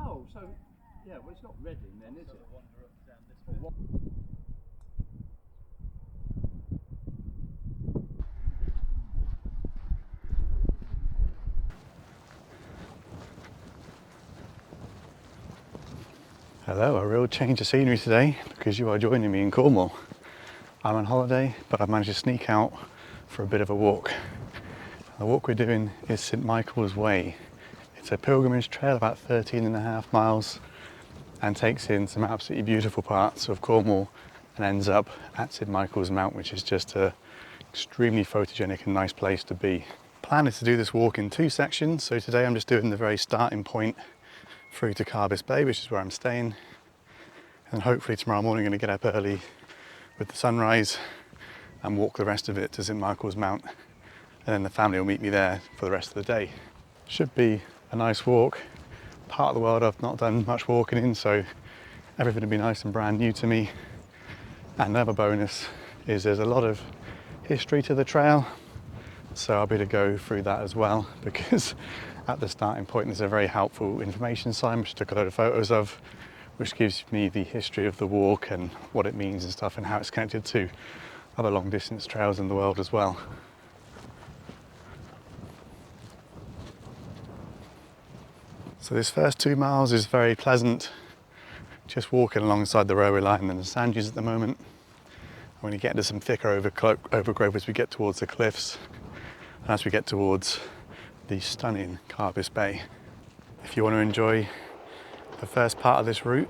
Oh, so yeah, well, it's not Reading then, is it? Wander up down this bit. Hello, a real change of scenery today because you are joining me in Cornwall. I'm on holiday, but I've managed to sneak out for a bit of a walk. The walk we're doing is St Michael's Way. It's a pilgrimage trail about 13.5 miles and takes in some absolutely beautiful parts of Cornwall and ends up at St Michael's Mount, which is just an extremely photogenic and nice place to be. The plan is to do this walk in 2 sections, so today I'm just doing the very starting point through to Carbis Bay, which is where I'm staying. And hopefully tomorrow morning I'm going to get up early with the sunrise and walk the rest of it to St Michael's Mount. And then the family will meet me there for the rest of the day. Should be a nice walk. Part of the world I've not done much walking in, so everything will be nice and brand new to me. And another bonus is there's a lot of history to the trail, so I'll be able to go through that as well, because at the starting point there's a very helpful information sign which I took a load of photos of, which gives me the history of the walk and what it means and stuff, and how it's connected to other long distance trails in the world as well. So this first 2 miles is very pleasant, just walking alongside the railway line and the sand dunes at the moment. I'm going to get into some thicker overgrowth as we get towards the cliffs and as we get towards the stunning Carbis Bay. If you want to enjoy the first part of this route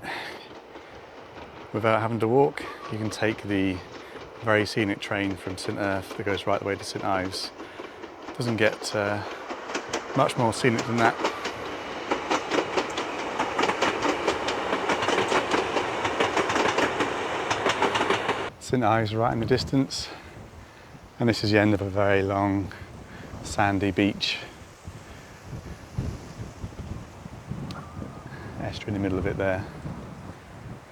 without having to walk, you can take the very scenic train from St Erth that goes right the way to St Ives. It doesn't get much more scenic than that. St Ives right in the distance, and this is the end of a very long sandy beach. Estuary in the middle of it there,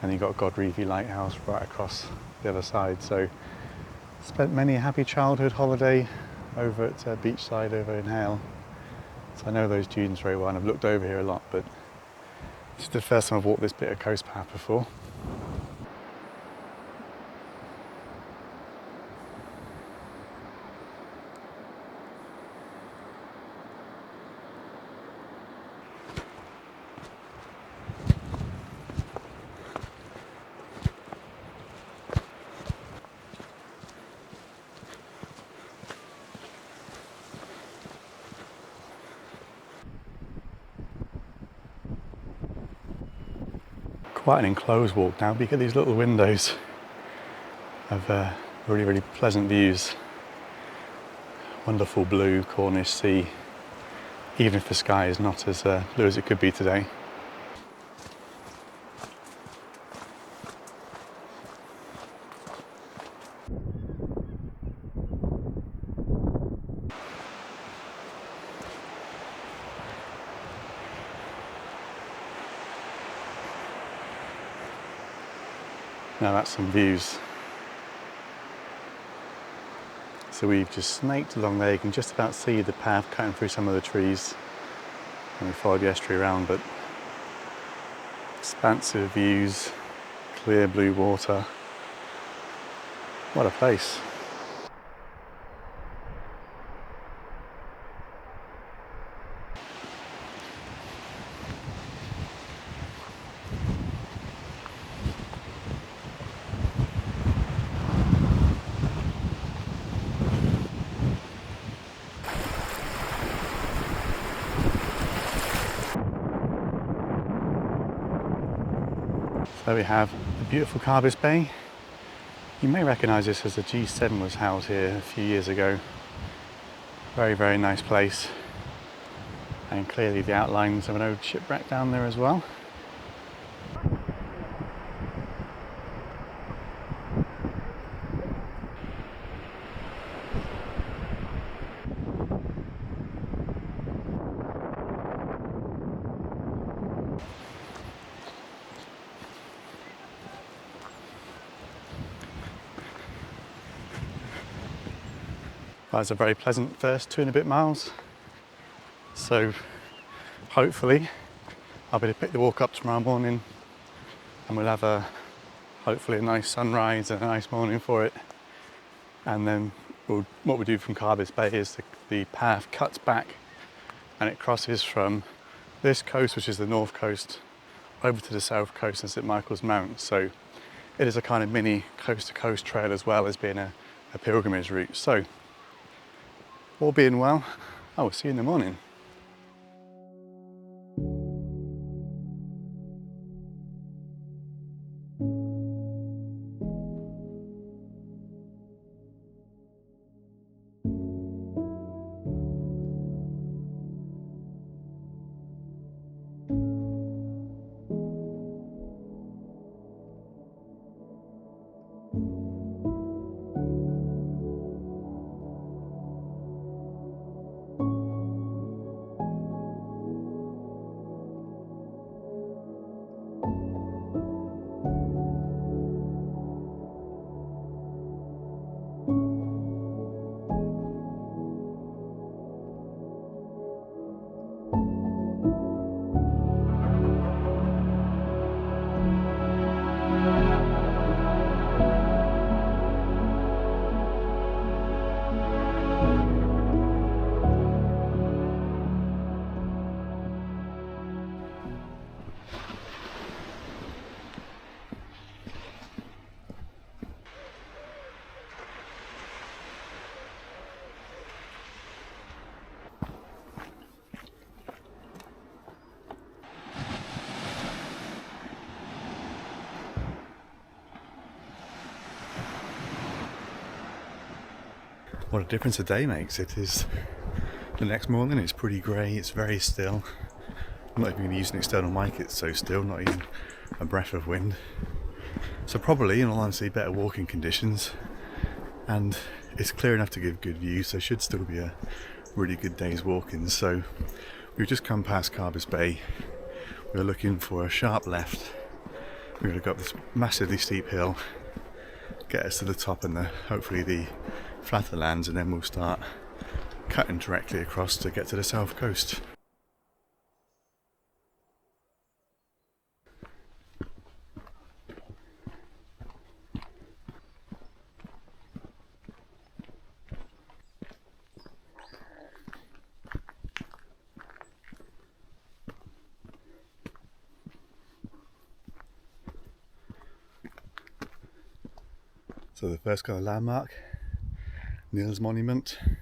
and you've got Godrevy Lighthouse right across the other side. So spent many a happy childhood holiday over at beachside over in Hale, so I know those dunes very well and I've looked over here a lot, but this is the first time I've walked this bit of coast path before. Quite an enclosed walk now, but you get these little windows of really, really pleasant views. Wonderful blue Cornish sea, even if the sky is not as blue as it could be today. Now that's some views. So we've just snaked along there. You can just about see the path cutting through some of the trees, and we followed the estuary around, but expansive views, clear blue water. What a place. So we have the beautiful Carbis Bay. You may recognise this as the G7 was housed here a few years ago. Very, very nice place. And clearly the outlines of an old shipwreck down there as well. That was a very pleasant first 2 and a bit miles. So hopefully I'll be able to pick the walk up tomorrow morning and we'll have hopefully a nice sunrise and a nice morning for it. And then what we do from Carbis Bay is the path cuts back and it crosses from this coast, which is the north coast, over to the south coast and St Michael's Mount. So it is a kind of mini coast to coast trail as well as being a pilgrimage route. So all being well, I will see you in the morning. What a difference a day makes. It is the next morning, it's pretty grey, it's very still. I'm not even going to use an external mic, it's so still, not even a breath of wind. So probably, in all honesty, better walking conditions, and it's clear enough to give good view, so should still be a really good day's walking. So we've just come past Carbis Bay. We're looking for a sharp left. We're going to go up this massively steep hill, get us to the top and hopefully the flatter lands, and then we'll start cutting directly across to get to the south coast. So the first kind of landmark, Neil's Monument. I think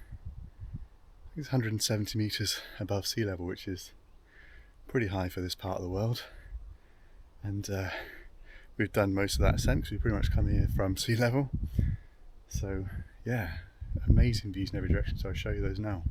it's 170 metres above sea level, which is pretty high for this part of the world. And we've done most of that ascent because we pretty much come here from sea level. So yeah, amazing views in every direction, so I'll show you those now.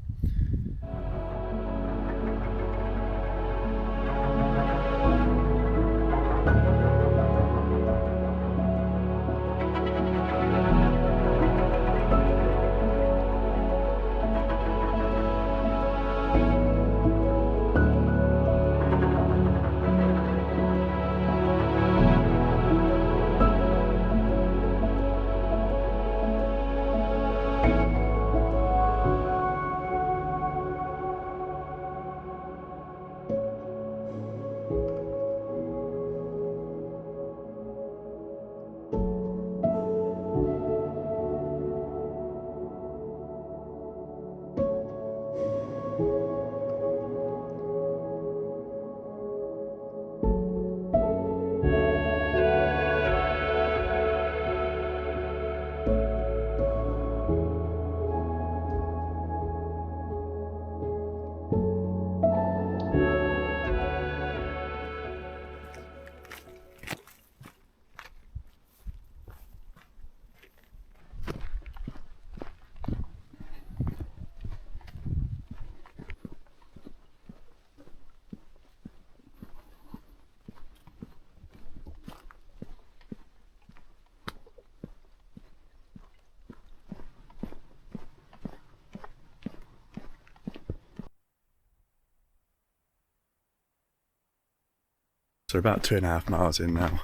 So about 2.5 miles in now.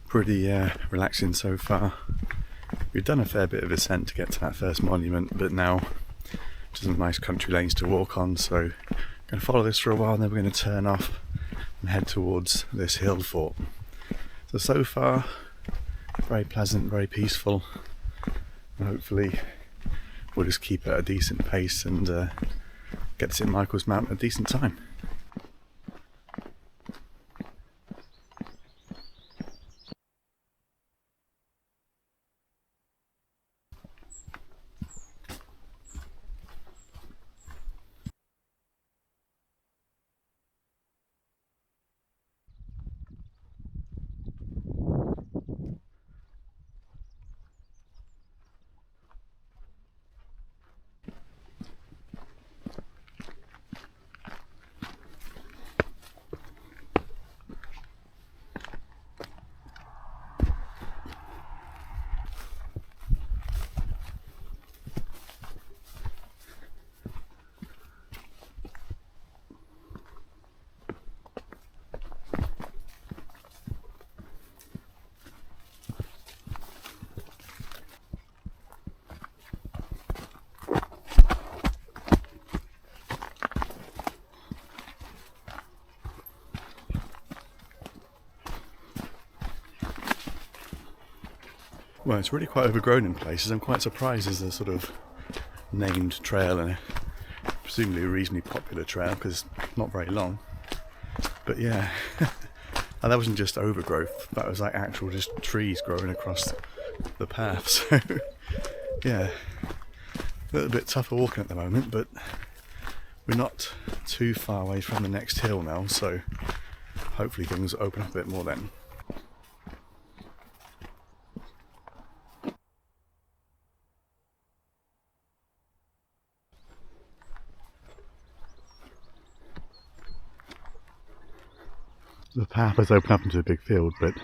Pretty relaxing so far. We've done a fair bit of ascent to get to that first monument, but now just some nice country lanes to walk on, so I'm going to follow this for a while and then we're going to turn off and head towards this hill fort. So far, very pleasant, very peaceful, and hopefully we'll just keep at a decent pace and get to St Michael's Mount at a decent time. Well, it's really quite overgrown in places. I'm quite surprised there's a sort of named trail and presumably a reasonably popular trail because it's not very long. But yeah, and that wasn't just overgrowth, that was like actual just trees growing across the path. So yeah, a little bit tougher walking at the moment, but we're not too far away from the next hill now, so hopefully things open up a bit more then. the path has opened up into a big field, but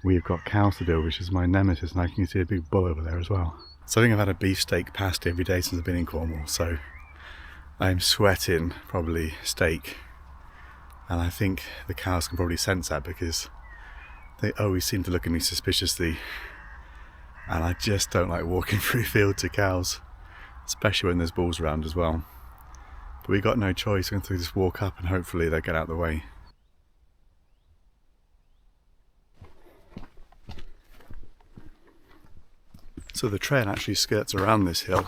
we've got cows to deal with, which is my nemesis, and I can see a big bull over there as well. So I think I've had a beefsteak pasty every day since I've been in Cornwall, so I'm sweating probably steak, and I think the cows can probably sense that because they always seem to look at me suspiciously, and I just don't like walking through fields of cows, especially when there's bulls around as well. But we got no choice, we're going to just walk up and hopefully they'll get out of the way. So the trail actually skirts around this hill,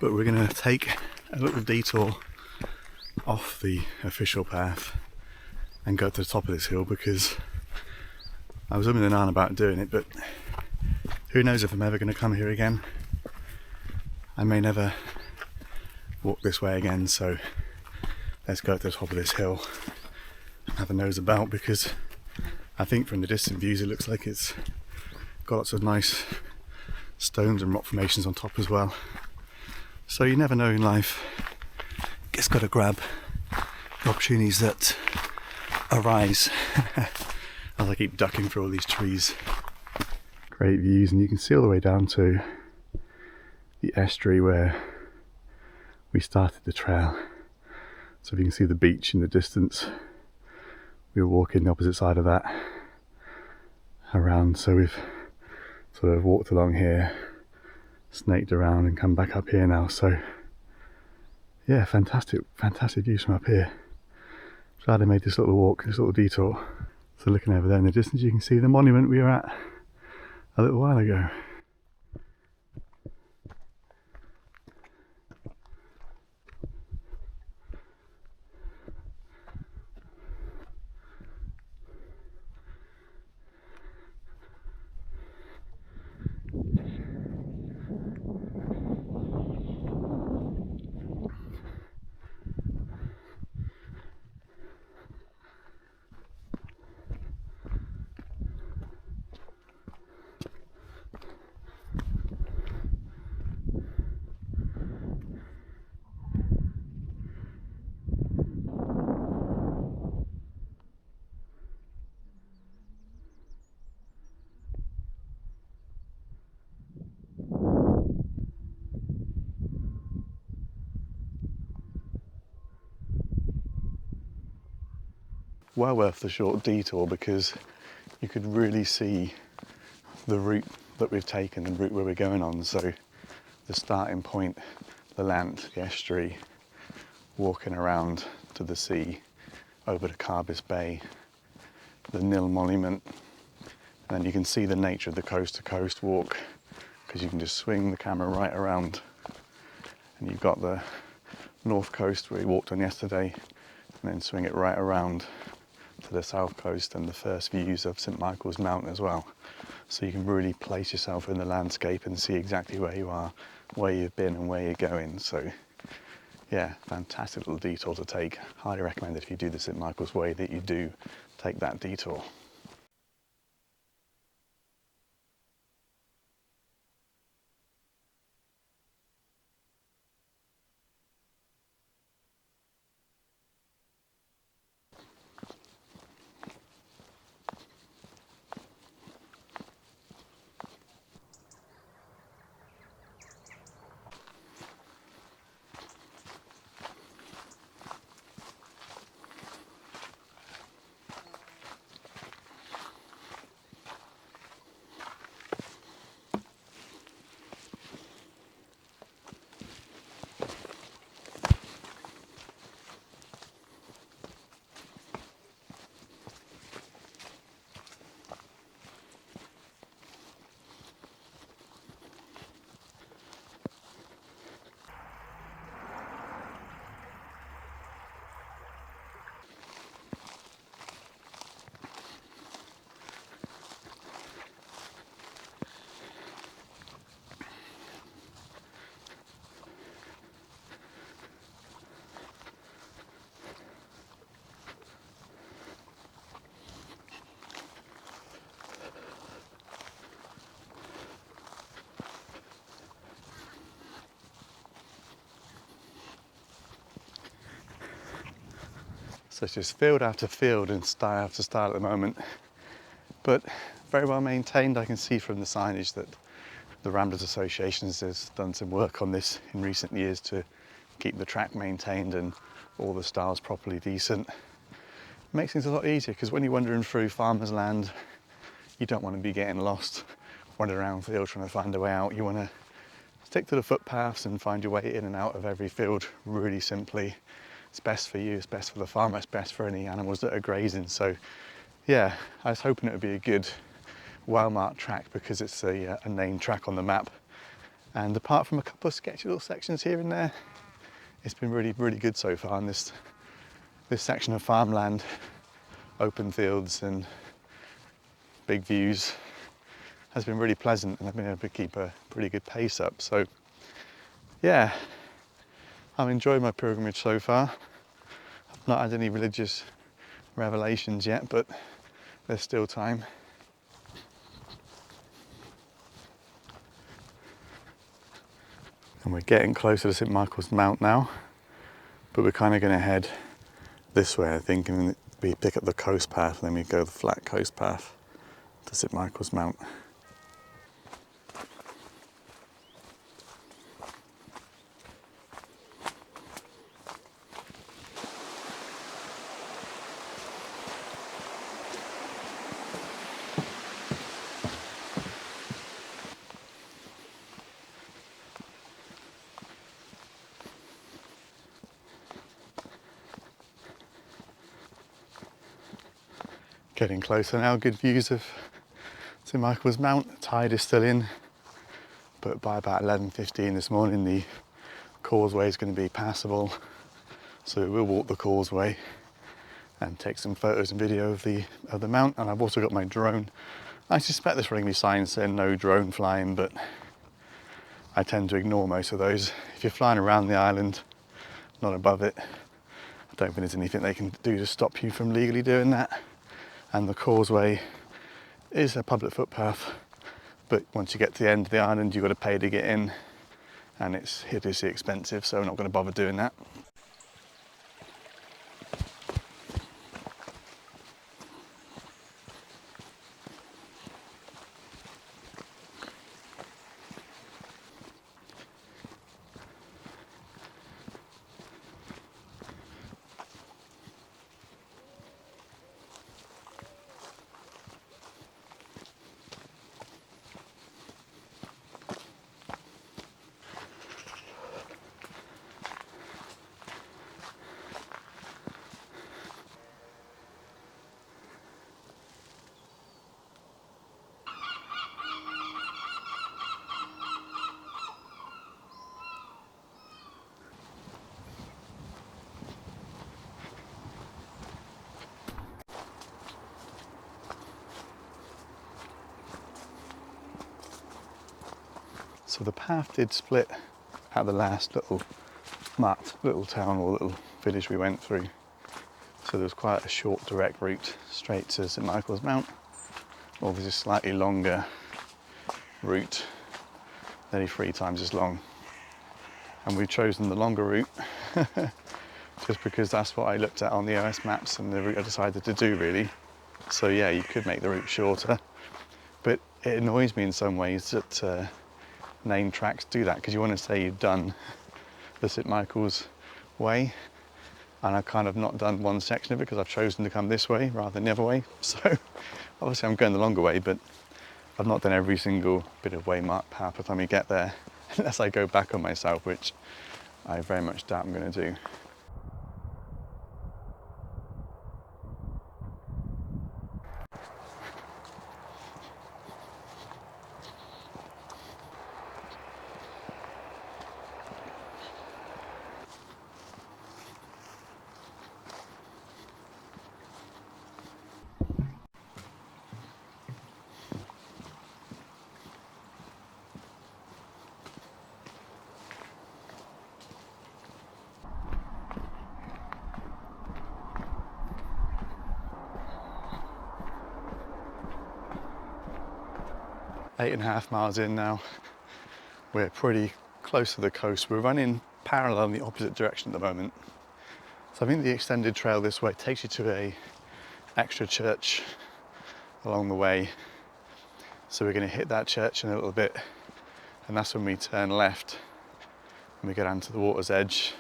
but we're going to take a little detour off the official path and go to the top of this hill, because I was umming and ahhing about doing it, but who knows if I'm ever going to come here again. I may never walk this way again, so let's go to the top of this hill and have a nose about, because I think from the distant views it looks like it's got lots of nice stones and rock formations on top as well. So you never know in life, just got to grab the opportunities that arise as I keep ducking through all these trees. Great views, and you can see all the way down to the estuary where we started the trail. So if you can see the beach in the distance, we were walking the opposite side of that around, so we've sort of walked along here, snaked around and come back up here now. So yeah, fantastic views from up here. Glad I made this little walk, this little detour. So looking over there in the distance, you can see the monument we were at a little while ago. Well worth the short detour, because you could really see the route that we've taken, the route where we're going on. So the starting point, the land, the estuary, walking around to the sea, over to Carbis Bay, the Nil Monument, and then you can see the nature of the coast to coast walk, because you can just swing the camera right around, and you've got the north coast where we walked on yesterday, and then swing it right around to the south coast and the first views of St Michael's Mountain as well. So you can really place yourself in the landscape and see exactly where you are, where you've been and where you're going. So yeah, fantastic little detour to take. Highly recommend it if you do the St Michael's Way that you do take that detour. So it's just field after field and style after style at the moment, but very well maintained. I can see from the signage that the Ramblers Association has done some work on this in recent years to keep the track maintained and all the styles properly decent. It makes things a lot easier because when you're wandering through farmers' land, you don't want to be getting lost, wandering around the field trying to find a way out. You want to stick to the footpaths and find your way in and out of every field really simply. It's best for you, it's best for the farmer, it's best for any animals that are grazing. So yeah, I was hoping it would be a good, well-marked track because it's a named track on the map. And apart from a couple of sketchy little sections here and there, it's been really, really good so far. And this section of farmland, open fields and big views has been really pleasant, and I've been able to keep a pretty good pace up. So yeah, I'm enjoying my pilgrimage so far. I've not had any religious revelations yet, but there's still time. And we're getting closer to St Michael's Mount now, but we're kind of going to head this way, I think, and we pick up the coast path and then we go the flat coast path to St Michael's Mount. Getting closer now, good views of St Michael's Mount. The tide is still in, but by about 11:15 this morning the causeway is going to be passable, so we'll walk the causeway and take some photos and video of the mount. And I've also got my drone. I suspect there's probably signs saying no drone flying, but I tend to ignore most of those. If you're flying around the island, not above it, I don't think there's anything they can do to stop you from legally doing that. And the causeway is a public footpath, but once you get to the end of the island, you've got to pay to get in, and it's hideously expensive, so I'm not going to bother doing that. So the path did split at the last little marked little town or little village we went through. So there was quite a short direct route straight to St Michael's Mount. Or there's a slightly longer route, nearly 3 times as long. And we've chosen the longer route just because that's what I looked at on the OS maps and the route I decided to do really. So yeah, you could make the route shorter, but it annoys me in some ways that named tracks do that, because you want to say you've done the St Michael's way, and I've kind of not done one section of it because I've chosen to come this way rather than the other way. So obviously I'm going the longer way, but I've not done every single bit of waymarked path by the time we get there, unless I go back on myself, which I very much doubt I'm going to do. Eight and a half miles in now. We're pretty close to the coast. We're running parallel in the opposite direction at the moment. So I think the extended trail this way takes you to a extra church along the way. So we're going to hit that church in a little bit, and that's when we turn left and we go down to the water's edge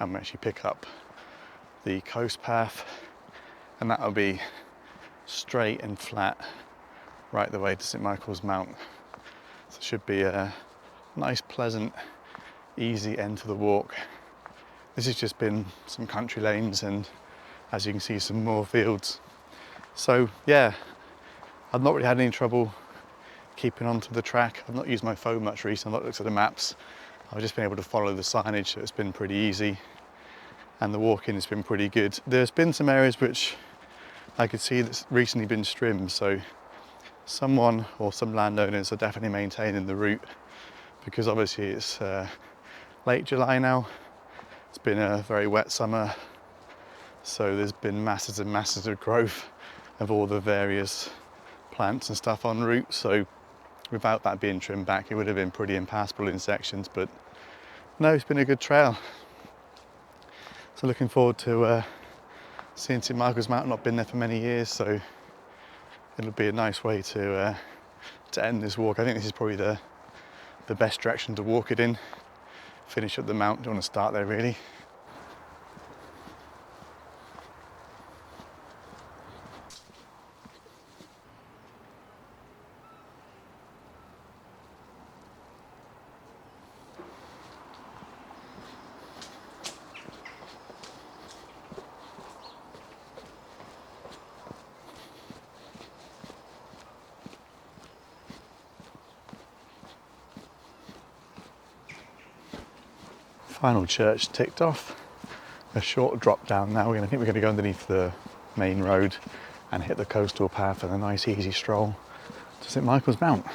and we actually pick up the coast path, and that'll be straight and flat right the way to St Michael's Mount. So it should be a nice, pleasant, easy end to the walk. This has just been some country lanes and, as you can see, some more fields. So yeah, I've not really had any trouble keeping onto the track. I've not used my phone much recently. I've not looked at the maps. I've just been able to follow the signage, so it's been pretty easy. And the walking has been pretty good. There's been some areas which I could see that's recently been trimmed, so someone or some landowners are definitely maintaining the route, because obviously it's late July now. It's been a very wet summer, so there's been masses and masses of growth of all the various plants and stuff en route. So without that being trimmed back, it would have been pretty impassable in sections, but no, it's been a good trail. So looking forward to seeing St Michael's Mount. Not been there for many years, so it'll be a nice way to end this walk. I think this is probably the best direction to walk it in. Finish up the mount, don't want to start there really. Final church ticked off. A short drop down now. I think we're going to go underneath the main road and hit the coastal path and a nice easy stroll to St Michael's Mount.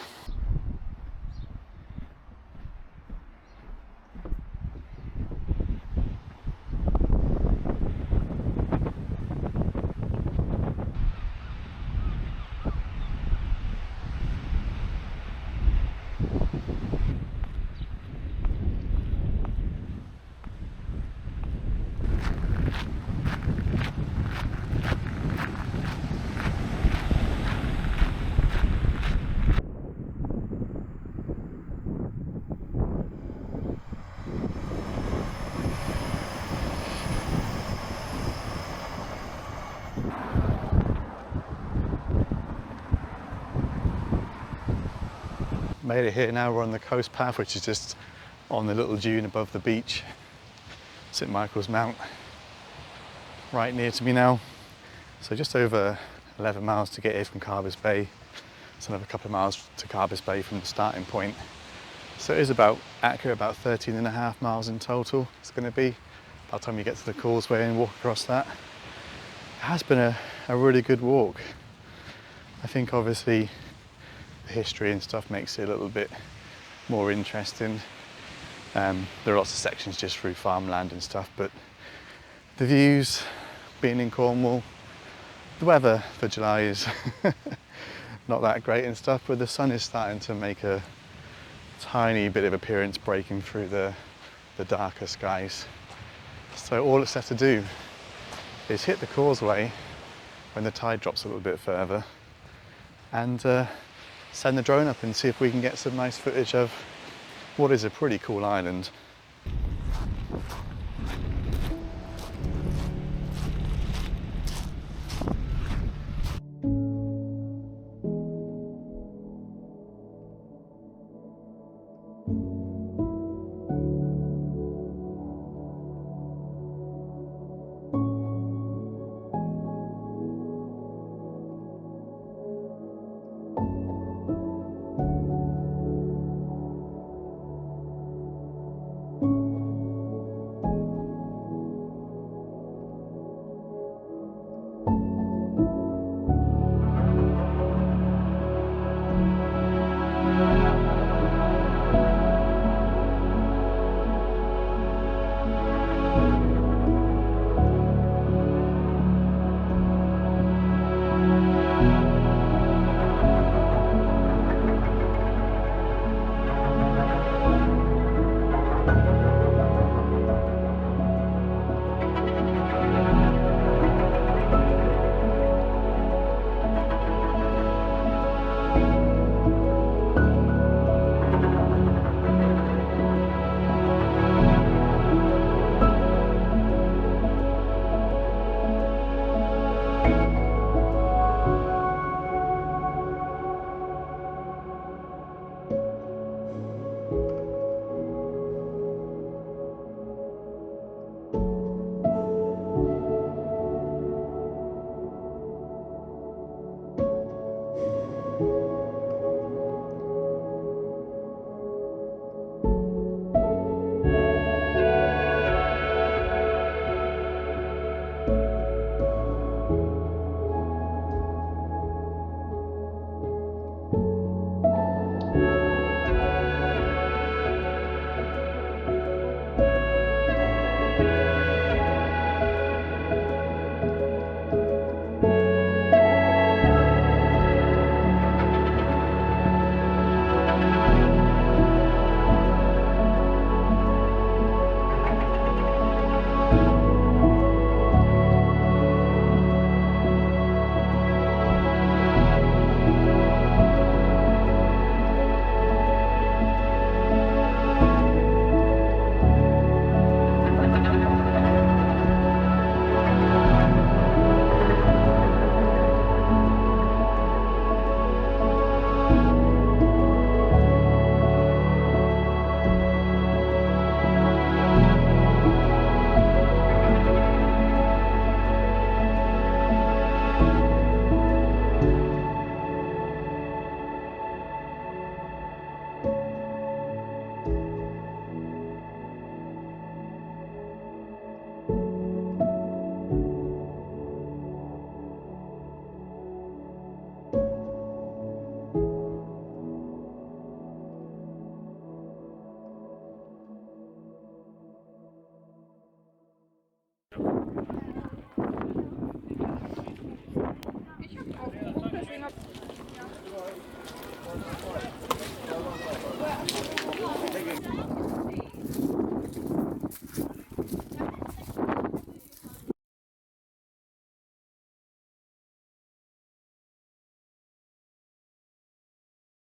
Made it here now. We're on the coast path, which is just on the little dune above the beach. St Michael's Mount right near to me now. So just over 11 miles to get here from Carbis Bay. It's another couple of miles to Carbis Bay from the starting point. So it is about 13 and a half miles in total. It's going to be by the time you get to the causeway and walk across that. It has been a really good walk. I think obviously the history and stuff makes it a little bit more interesting. There are lots of sections just through farmland and stuff, but the views, being in Cornwall, the weather for July is not that great and stuff, but the sun is starting to make a tiny bit of appearance breaking through the darker skies. So all it's left to do is hit the causeway when the tide drops a little bit further and send the drone up and see if we can get some nice footage of what is a pretty cool island.